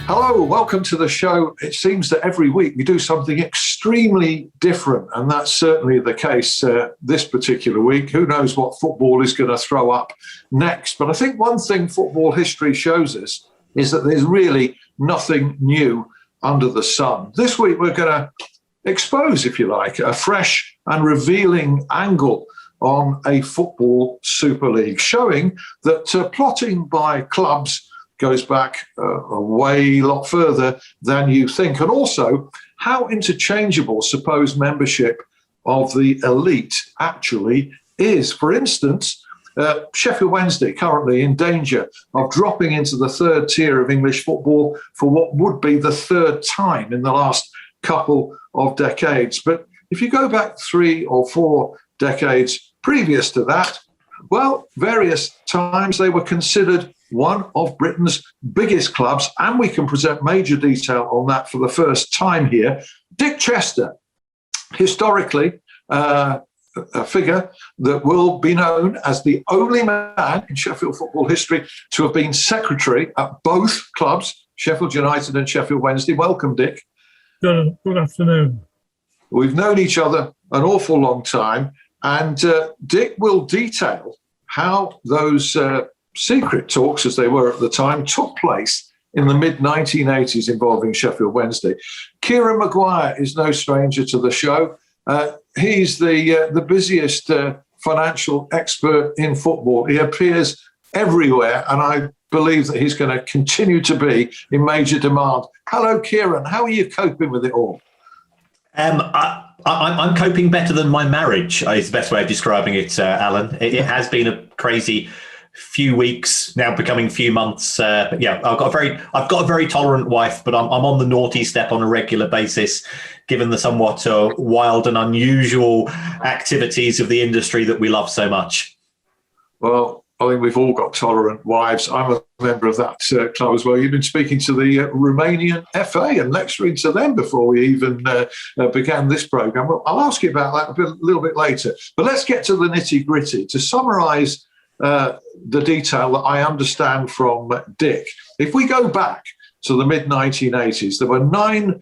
Hello, welcome to the show. It seems that every week we do something extremely different, and that's certainly the case this particular week. Who knows what football is going to throw up next? But I think one thing football history shows us is that there's really nothing new under the sun. This week we're going to expose, if you like, a fresh and revealing angle on a football Super League, showing that plotting by clubs goes back a way lot further than you think. And also how interchangeable supposed membership of the elite actually is. For instance, Sheffield Wednesday currently in danger of dropping into the third tier of English football for what would be the third time in the last couple of decades. But if you go back 3 or 4 decades previous to that, well, various times they were considered one of Britain's biggest clubs, and we can present major detail on that for the first time here. Dick Chester, historically a figure that will be known as the only man in Sheffield football history to have been secretary at both clubs, Sheffield United and Sheffield Wednesday. Welcome, Dick. Good afternoon. We've known each other an awful long time, and Dick will detail how those secret talks, as they were at the time, took place in the mid-1980s involving Sheffield Wednesday. Kieran Maguire is no stranger to the show. He's the busiest financial expert in football. He appears everywhere, and I believe that he's going to continue to be in major demand. Hello, Kieran. How are you coping with it all? I'm coping better than my marriage, is the best way of describing it, Alan. It has been a crazy few weeks, now becoming few months. But yeah, I've got a very tolerant wife, but I'm on the naughty step on a regular basis, given the somewhat wild and unusual activities of the industry that we love so much. Well, I think we've all got tolerant wives. I'm a member of that club as well. You've been speaking to the Romanian FA and lecturing to them before we even began this programme. Well, I'll ask you about that a little bit later. But let's get to the nitty-gritty. To summarise the detail that I understand from Dick, if we go back to the mid-1980s, there were 9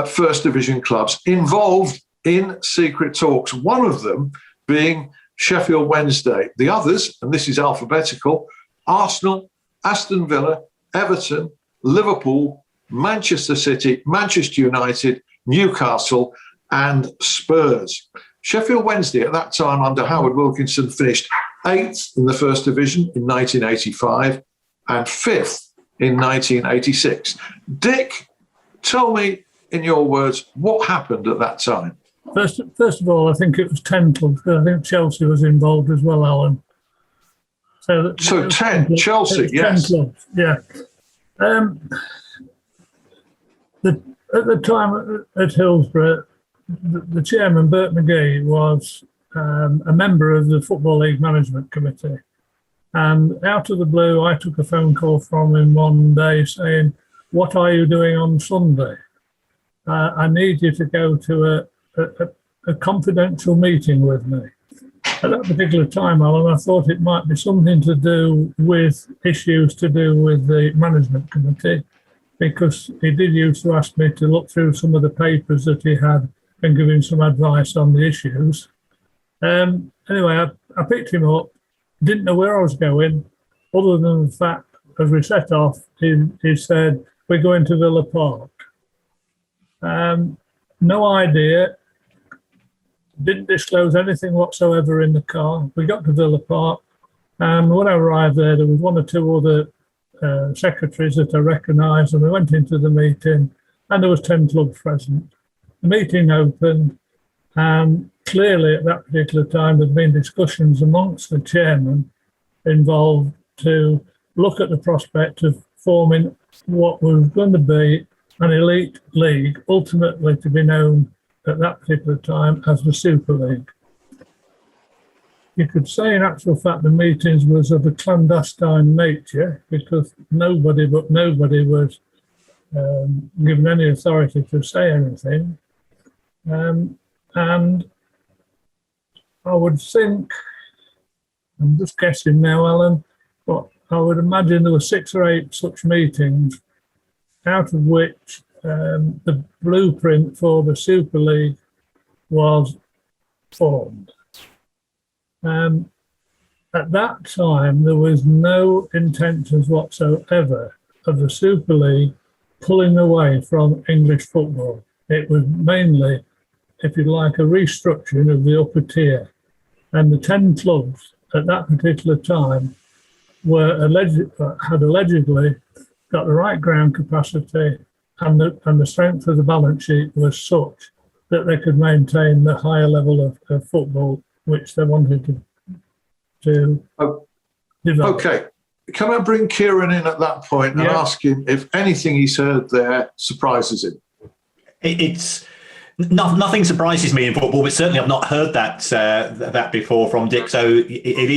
First Division clubs involved in secret talks, one of them being Sheffield Wednesday. The others, and this is alphabetical: Arsenal, Aston Villa, Everton, Liverpool, Manchester City, Manchester United, Newcastle and Spurs. Sheffield Wednesday at that time under Howard Wilkinson finished 8th in the First Division in 1985 and 5th in 1986. Dick, tell me in your words, what happened at that time? First of all, I think it was 10 clubs. I think Chelsea was involved as well, Alan. So 10, Chelsea, yes. 10 clubs, yeah. At the time at Hillsborough, the chairman, Bert McGee, was a member of the Football League Management Committee. And out of the blue, I took a phone call from him one day saying, "What are you doing on Sunday? I need you to go to a confidential meeting with me." At that particular time, Alan, I thought it might be something to do with issues to do with the management committee, because he did used to ask me to look through some of the papers that he had and give him some advice on the issues. Anyway, I picked him up, didn't know where I was going, other than the fact, as we set off, he said, "We're going to Villa Park." No idea, didn't disclose anything whatsoever in the car. We got to Villa Park, and when I arrived there, there was 1 or 2 other secretaries that I recognised, and we went into the meeting, and there was 10 clubs present. The meeting opened, and clearly at that particular time there'd been discussions amongst the chairman involved to look at the prospect of forming what was going to be an elite league, ultimately to be known at that particular time as the Super League. You could say in actual fact the meetings was of a clandestine nature, because nobody was given any authority to say anything. And I would think, I'm just guessing now, Alan, but I would imagine there were 6 or 8 such meetings out of which the blueprint for the Super League was formed. At that time, there was no intentions whatsoever of the Super League pulling away from English football. It was mainly, if you like, a restructuring of the upper tier. And the 10 clubs at that particular time had allegedly got the right ground capacity, and the strength of the balance sheet was such that they could maintain the higher level of football which they wanted to develop. Okay. Can I bring Kieran in at that point and ask him if anything he's heard there surprises him? It's nothing surprises me in football, but certainly I've not heard that before from Dick. So it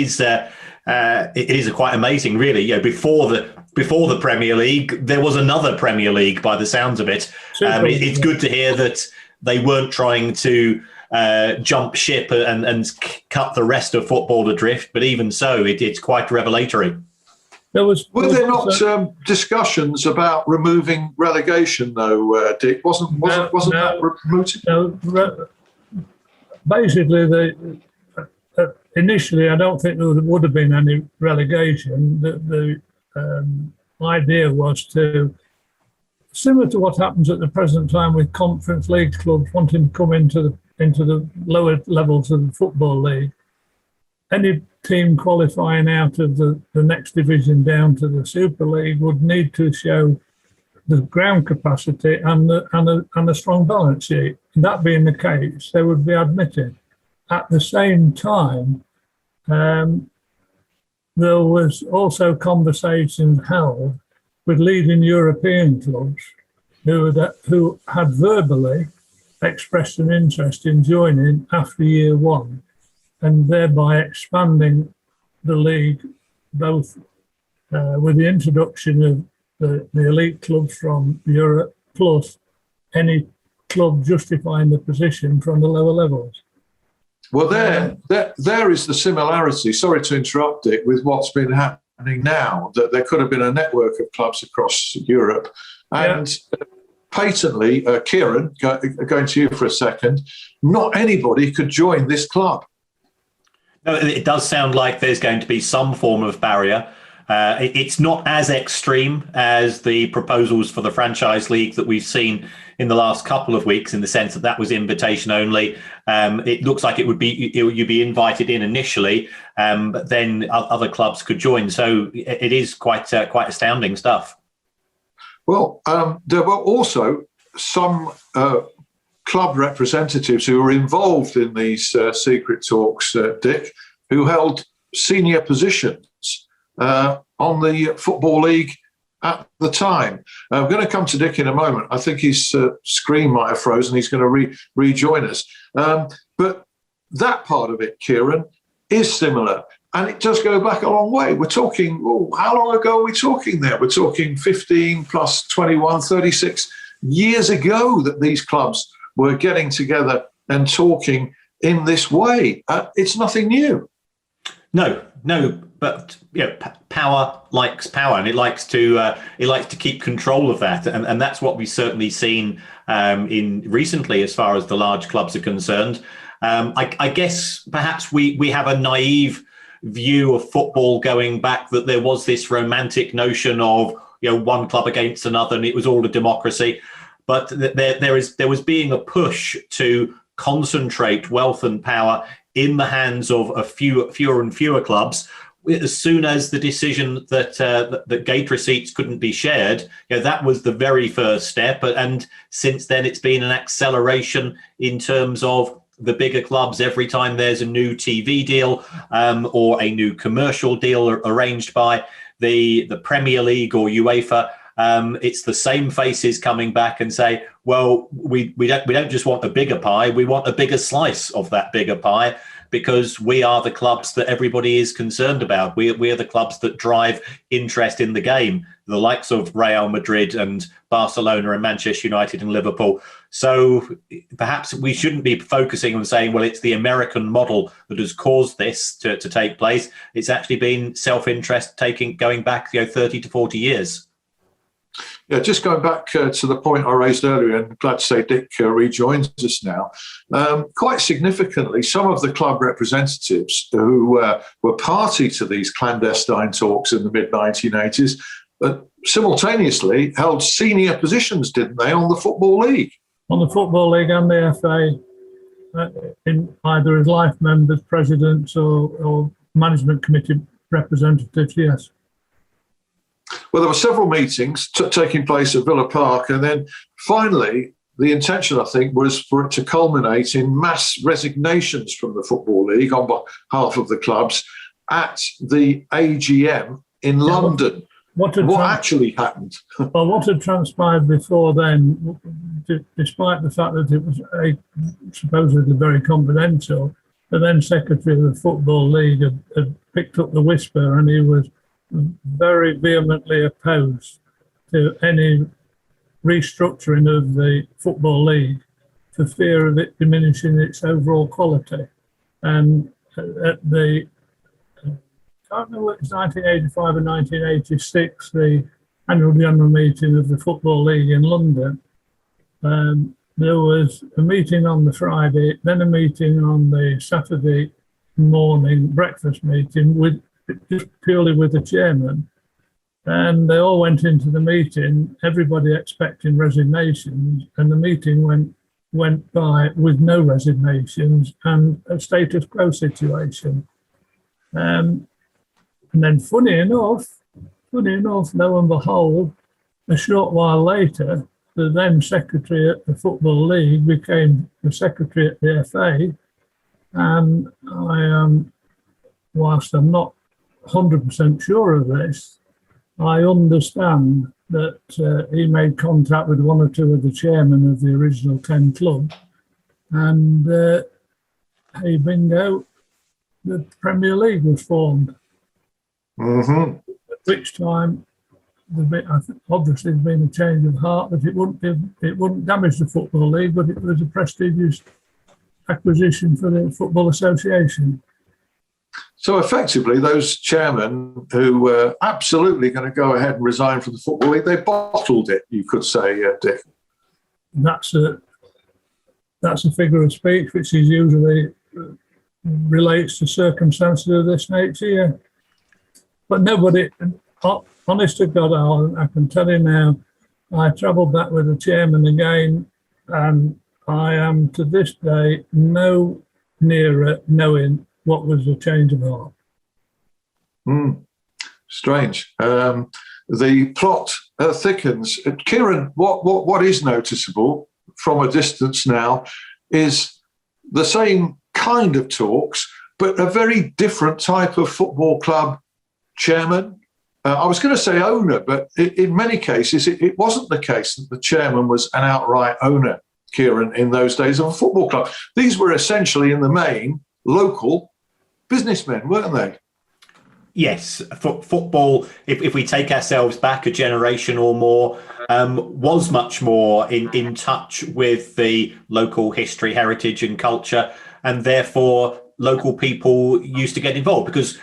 is quite amazing, really. You know, before the Premier League, there was another Premier League by the sounds of it. It's good to hear that they weren't trying to jump ship and cut the rest of football adrift. But even so, it's quite revelatory. Were there not discussions about removing relegation, though, Dick? Wasn't that mooted? No, basically, initially, I don't think there would have been any relegation. The idea was to, similar to what happens at the present time with Conference League clubs wanting to come into the lower levels of the Football League, any team qualifying out of the next division down to the Super League would need to show the ground capacity and a strong balance sheet. And that being the case, they would be admitted. At the same time, there was also conversations held with leading European clubs who had verbally expressed an interest in joining after year one, and thereby expanding the league, both with the introduction of the elite clubs from Europe, plus any club justifying the position from the lower levels. Well, there is the similarity, sorry to interrupt Dick, with what's been happening now, that there could have been a network of clubs across Europe. And patently, Kieran, going to you for a second, not anybody could join this club. No, it does sound like there's going to be some form of barrier. It's not as extreme as the proposals for the franchise league that we've seen in the last couple of weeks, in the sense that was invitation only. It looks like you'd be invited in initially, but then other clubs could join. So it is quite astounding stuff. Well, there were also some club representatives who were involved in these secret talks, Dick, who held senior positions on the Football League at the time. I'm going to come to Dick in a moment. I think his screen might have frozen. He's going to rejoin us. But that part of it, Kieran, is similar. And it does go back a long way. We're talking, how long ago are we talking there? We're talking 15 plus 21, 36 years ago that these clubs were getting together and talking in this way. It's nothing new. No, but power likes power, and it likes to keep control of that, and that's what we've certainly seen in recently as far as the large clubs are concerned. I guess perhaps we have a naive view of football going back, that there was this romantic notion of one club against another, and it was all a democracy. But there was being a push to concentrate wealth and power in the hands of fewer and fewer clubs. As soon as the decision that gate receipts couldn't be shared, that was the very first step. And since then, it's been an acceleration in terms of the bigger clubs. Every time there's a new TV deal or a new commercial deal arranged by the Premier League or UEFA, it's the same faces coming back and say, well, we don't just want a bigger pie, we want a bigger slice of that bigger pie, because we are the clubs that everybody is concerned about. We are the clubs that drive interest in the game, the likes of Real Madrid and Barcelona and Manchester United and Liverpool. So perhaps we shouldn't be focusing on saying, well, it's the American model that has caused this to take place. It's actually been self-interest going back 30 to 40 years. Yeah, just going back to the point I raised earlier, and glad to say Dick rejoins us now. Quite significantly, some of the club representatives who were party to these clandestine talks in the mid-1980s simultaneously held senior positions, didn't they, on the Football League? On the Football League and the FA, in either as life members, presidents, or management committee representatives, yes. Well, there were several meetings taking place at Villa Park, and then finally, the intention, I think, was for it to culminate in mass resignations from the Football League on behalf of the clubs at the AGM in London. What actually happened? Well, what had transpired before then, despite the fact that it was supposedly very confidential, the then Secretary of the Football League had picked up the whisper, and he was very vehemently opposed to any restructuring of the Football League for fear of it diminishing its overall quality. And at the, I don't know if it's 1985 or 1986, the annual general meeting of the Football League in London, there was a meeting on the Friday, then a meeting on the Saturday morning, breakfast meeting with just purely with the chairman, and they all went into the meeting, everybody expecting resignations, and the meeting went by with no resignations and a status quo situation. And then funny enough, lo and behold, a short while later, the then secretary at the Football League became the secretary at the FA, and whilst I'm not 100% sure of this, I understand that he made contact with one or two of the chairmen of the original 10 club, and hey bingo, the Premier League was formed. Mm-hmm. At which time, obviously there's been a change of heart that it wouldn't damage the Football League, but it was a prestigious acquisition for the Football Association. So effectively, those chairmen who were absolutely going to go ahead and resign from the Football League, they bottled it, you could say, Dick. That's a figure of speech which is usually relates to circumstances of this nature, yeah. But nobody, honest to God, Alan, I can tell you now, I travelled back with the chairman again, and I am to this day no nearer knowing what was the change of heart. Strange. The plot thickens. Kieran, what is noticeable from a distance now is the same kind of talks, but a very different type of football club chairman. I was going to say owner, but in many cases, it wasn't the case that the chairman was an outright owner, Kieran, in those days of a football club. These were essentially, in the main, local businessmen, weren't they? Yes, football, if we take ourselves back a generation or more, was much more in touch with the local history, heritage and culture, and therefore local people used to get involved, because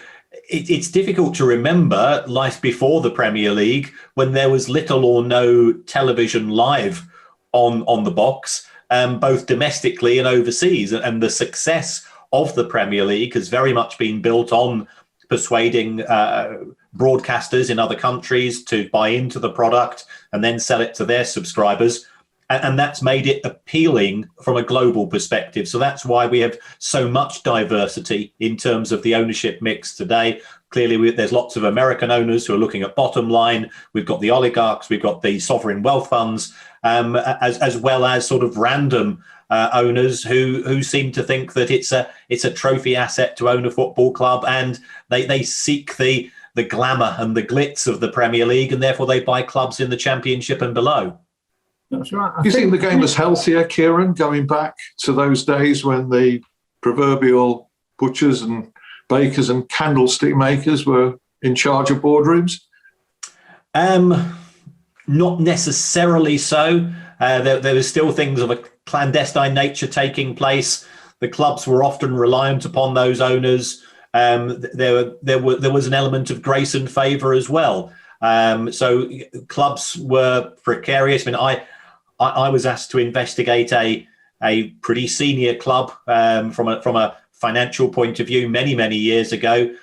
it's difficult to remember life before the Premier League when there was little or no television live on the box, both domestically and overseas, and the success of the Premier League has very much been built on persuading broadcasters in other countries to buy into the product and then sell it to their subscribers. And that's made it appealing from a global perspective. So that's why we have so much diversity in terms of the ownership mix today. Clearly, there's lots of American owners who are looking at bottom line. We've got the oligarchs, we've got the sovereign wealth funds, as well as sort of random owners who seem to think that it's a trophy asset to own a football club, and they seek the glamour and the glitz of the Premier League, and therefore they buy clubs in the Championship and below. That's right. Do you think the game was healthier, Kieran, going back to those days when the proverbial butchers and bakers and candlestick makers were in charge of boardrooms? Not necessarily so. There was still things of a clandestine nature taking place. The clubs were often reliant upon those owners. There was an element of grace and favour as well. So clubs were precarious. I mean, I was asked to investigate a pretty senior club from a financial point of view many years ago,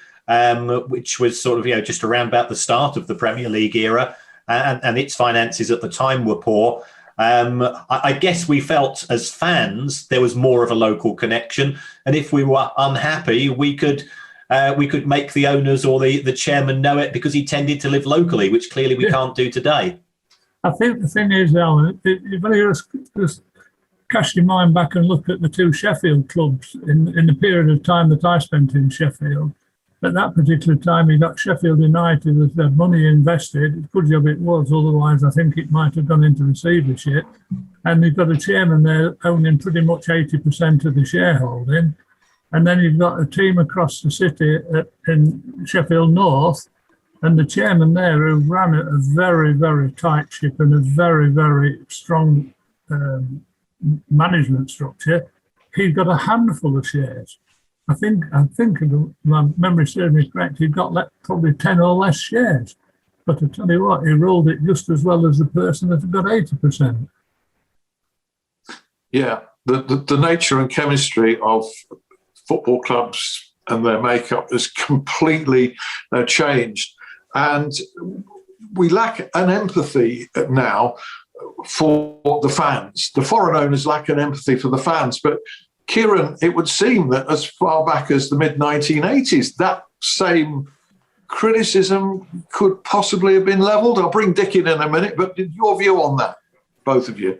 which was sort of just around about the start of the Premier League era, and its finances at the time were poor. I guess we felt as fans there was more of a local connection, and if we were unhappy, we could make the owners or the chairman know it because he tended to live locally, which clearly we can't do today. I think the thing is, Alan, you've only just cast your mind back and look at the two Sheffield clubs in the period of time that I spent in Sheffield. At that particular time, you got Sheffield United with their money invested. It's a good job it was, otherwise I think it might have gone into receivership. And you've got a chairman there owning pretty much 80% of the shareholding. And then you've got a team across the city in Sheffield North, and the chairman there who ran a very tight ship and a very strong management structure. He's got a handful of shares. I think if my memory serves me correct, he got probably 10 or less shares. But I tell you what, he rolled it just as well as the person that had got 80%. Yeah, the nature and chemistry of football clubs and their makeup has completely changed. And we lack an empathy now for the fans. The foreign owners lack an empathy for the fans. But Kieran, it would seem that as far back as the mid-1980s, that same criticism could possibly have been levelled. I'll bring Dick in a minute, but your view on that, both of you?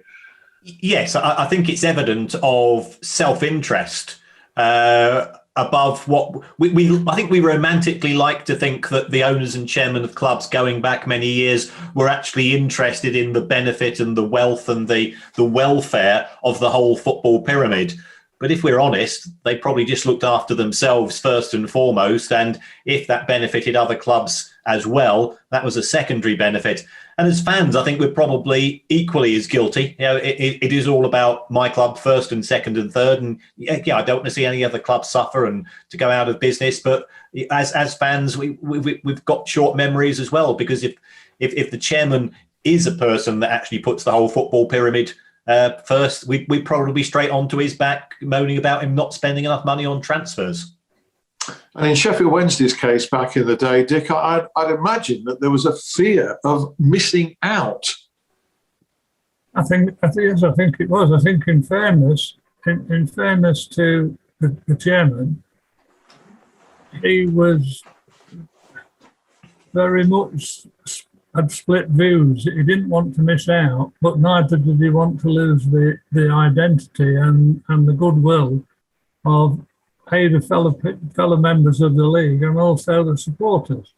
Yes, I think it's evident of self-interest above what I think we romantically like to think that the owners and chairmen of clubs going back many years were actually interested in the benefit and the wealth and the welfare of the whole football pyramid. But if we're honest, they probably just looked after themselves first and foremost. And if that benefited other clubs as well, that was a secondary benefit. And as fans, I think we're probably equally as guilty. It is all about my club first and second and third. And yeah, I don't want to see any other club suffer and to go out of business. But as fans, we've got short memories as well, because if the chairman is a person that actually puts the whole football pyramid first, we'd probably be straight onto his back, moaning about him not spending enough money on transfers. And in Sheffield Wednesday's case back in the day, Dick, I'd imagine that there was a fear of missing out. I think it was. I think in fairness to the chairman, he was very much had split views. He didn't want to miss out, but neither did he want to lose the identity and the goodwill of the fellow members of the league and also the supporters.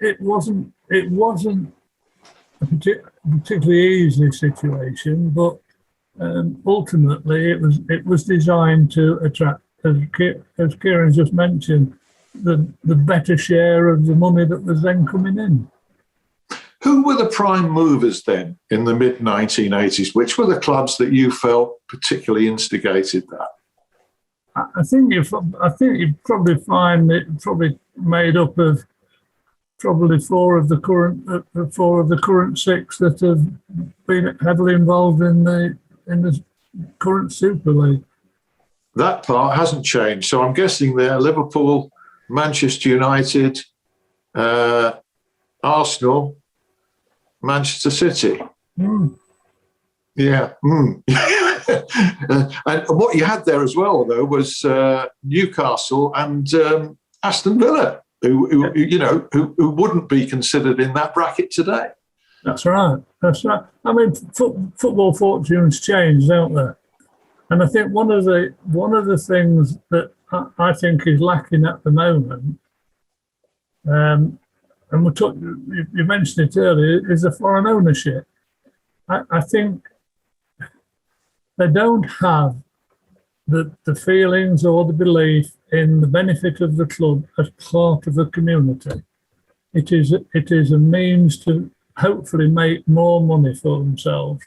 It wasn't a particularly easy situation, but ultimately it was designed to attract, as Kieran just mentioned, the better share of the money that was then coming in. Who were the prime movers then in the mid-1980s? Which were the clubs that you felt particularly instigated that? I think you'd probably find it probably made up of probably four of the current six that have been heavily involved in the current Super League. That part hasn't changed. So I'm guessing they're Liverpool, Manchester United, Arsenal, Manchester City. Yeah. And what you had there as well, though, was Newcastle and Aston Villa, who wouldn't be considered in that bracket today. That's right. I mean, football fortunes change, don't they? And I think one of the things that I think is lacking at the moment, and you mentioned it earlier, is the foreign ownership. I think they don't have the feelings or the belief in the benefit of the club as part of the community. It is a means to hopefully make more money for themselves.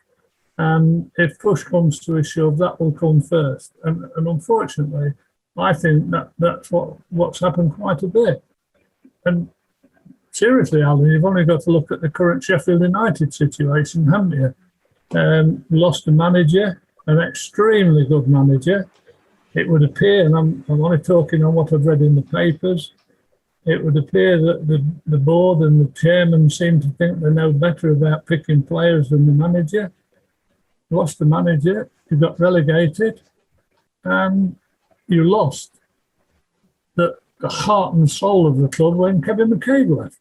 And if push comes to a shove, that will come first. And unfortunately, I think that's what's happened quite a bit. And seriously, Alan, you've only got to look at the current Sheffield United situation, haven't you? Lost a manager, an extremely good manager. It would appear, and I'm only talking on what I've read in the papers, it would appear that the board and the chairman seem to think they know better about picking players than the manager. Lost the manager, you got relegated, and you lost the heart and soul of the club when Kevin McCabe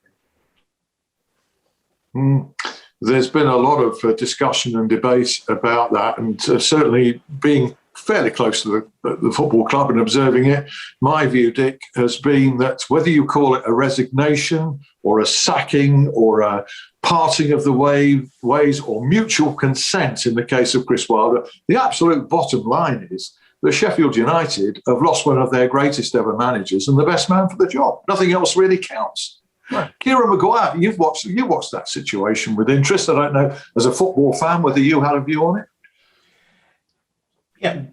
left. There's been a lot of discussion and debate about that, and certainly being fairly close to the football club and observing it, my view, Dick, has been that whether you call it a resignation or a sacking or a parting of the ways or mutual consent in the case of Chris Wilder, the absolute bottom line is that Sheffield United have lost one of their greatest ever managers and the best man for the job. Nothing else really counts. Right. Kieran Maguire, you watched that situation with interest. I don't know, as a football fan, whether you had a view on it. Yeah,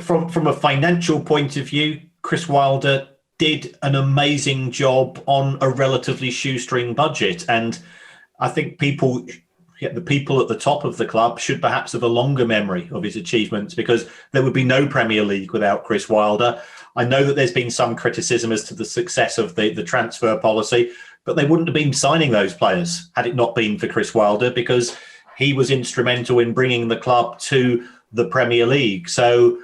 from a financial point of view, Chris Wilder did an amazing job on a relatively shoestring budget, and I think the people at the top of the club should perhaps have a longer memory of his achievements, because there would be no Premier League without Chris Wilder. I know that there's been some criticism as to the success of the transfer policy, but they wouldn't have been signing those players had it not been for Chris Wilder, because he was instrumental in bringing the club to the Premier League. So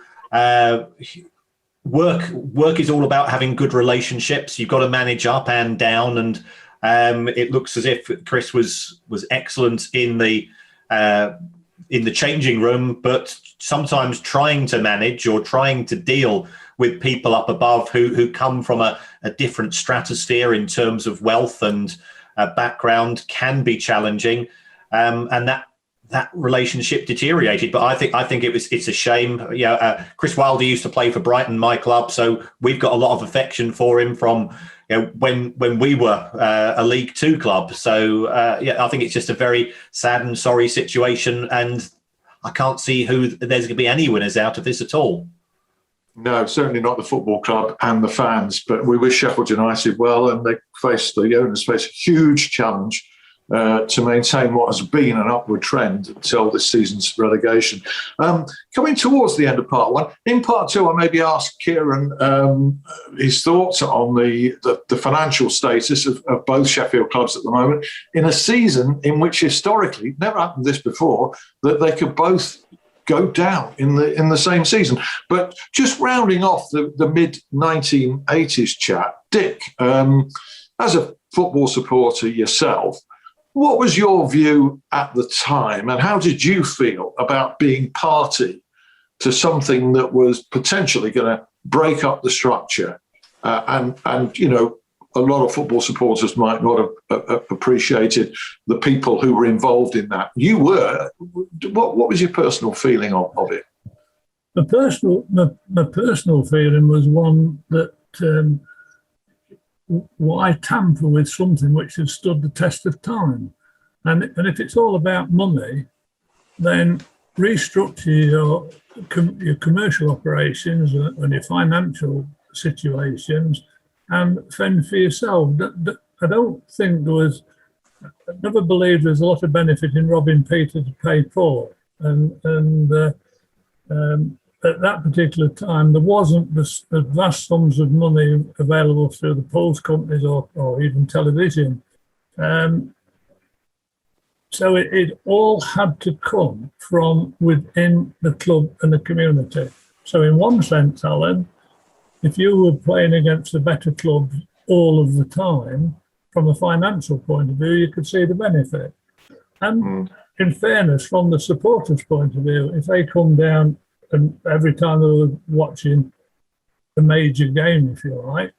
work is all about having good relationships. You've got to manage up and down, and it looks as if Chris was excellent in the changing room, but sometimes trying to manage or trying to deal with people up above who come from a different stratosphere in terms of wealth and background can be challenging, and that relationship deteriorated. But I think it's a shame. Chris Wilder used to play for Brighton, my club, so we've got a lot of affection for him from when we were a League Two club. So I think it's just a very sad and sorry situation, and I can't see who there's going to be any winners out of this at all. No, certainly not the football club and the fans. But we wish Sheffield United well, and the owners face a huge challenge to maintain what has been an upward trend until this season's relegation. Coming towards the end of part one, in part two, I maybe ask Kieran his thoughts on the financial status of both Sheffield clubs at the moment in a season in which historically, never happened this before, that they could both go down in the same season. But just rounding off the mid-1980s chat, Dick, as a football supporter yourself, what was your view at the time, and how did you feel about being party to something that was potentially going to break up the structure? And a lot of football supporters might not have appreciated the people who were involved in that. You were. What was your personal feeling of it? The personal feeling was one that why tamper with something which has stood the test of time? And if it's all about money, then restructure your commercial operations and your financial situations and fend for yourself. I don't think I never believed there's a lot of benefit in robbing Peter to pay Paul. And at that particular time, there wasn't the vast sums of money available through the polls companies or even television. So it all had to come from within the club and the community. So in one sense, Alan, if you were playing against the better clubs all of the time, from a financial point of view, you could see the benefit. And in fairness, from the supporters' point of view, if they come down and every time they were watching a major game, if you like,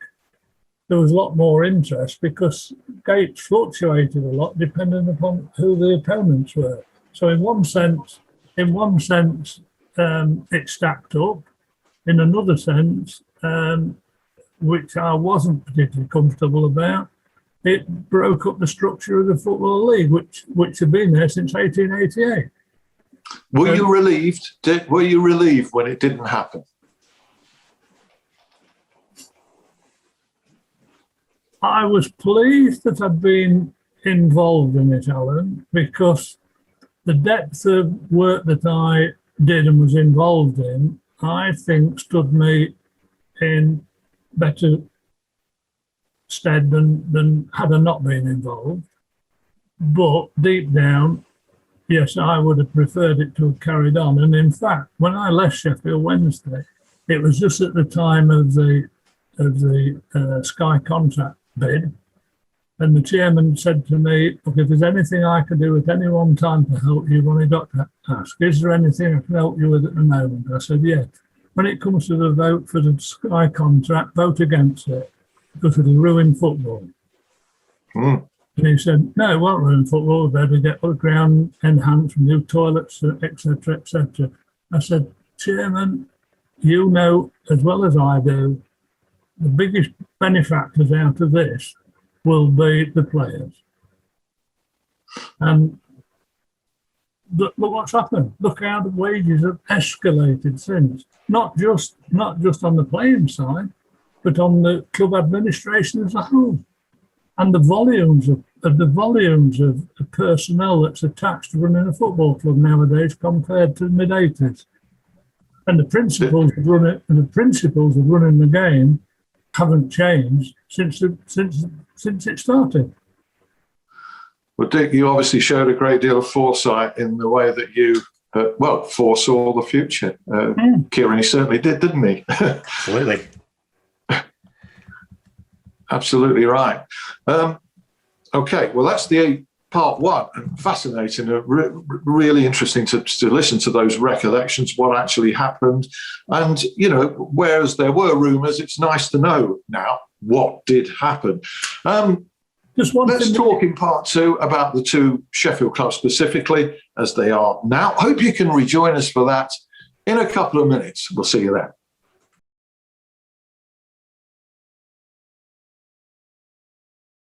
there was a lot more interest because gates fluctuated a lot depending upon who the opponents were. So in one sense, it stacked up. In another sense, which I wasn't particularly comfortable about, it broke up the structure of the Football League, which had been there since 1888. Were you relieved? Were you relieved when it didn't happen? I was pleased that I'd been involved in it, Alan, because the depth of work that I did and was involved in, I think stood me in better stead than had I not been involved. But deep down, yes, I would have preferred it to have carried on. And in fact, when I left Sheffield Wednesday, it was just at the time of the Sky contract bid. And the chairman said to me, look, if there's anything I can do at any one time to help you, when he got to ask, is there anything I can help you with at the moment? I said, yeah. When it comes to the vote for the Sky contract, vote against it because it'll ruin football. And he said, no, it won't ruin football. We better get the ground enhanced, new toilets, etc., etc. I said, Chairman, you know as well as I do, the biggest benefactors out of this will be the players. And look what's happened. Look how the wages have escalated since. Not just on the playing side, but on the club administration as a whole. And the volumes of personnel that's attached to running a football club nowadays compared to the mid-80s. And the principles of running the game haven't changed since it started. Well, Dick, you obviously showed a great deal of foresight in the way that you, foresaw the future. Kieran, he certainly did, didn't he? Absolutely. Absolutely right. Okay, well, that's the part one. And fascinating, really interesting to listen to those recollections, what actually happened. And, whereas there were rumours, it's nice to know now what did happen. Let's talk in part two about the two Sheffield clubs specifically as they are now. Hope you can rejoin us for that in a couple of minutes. We'll see you then.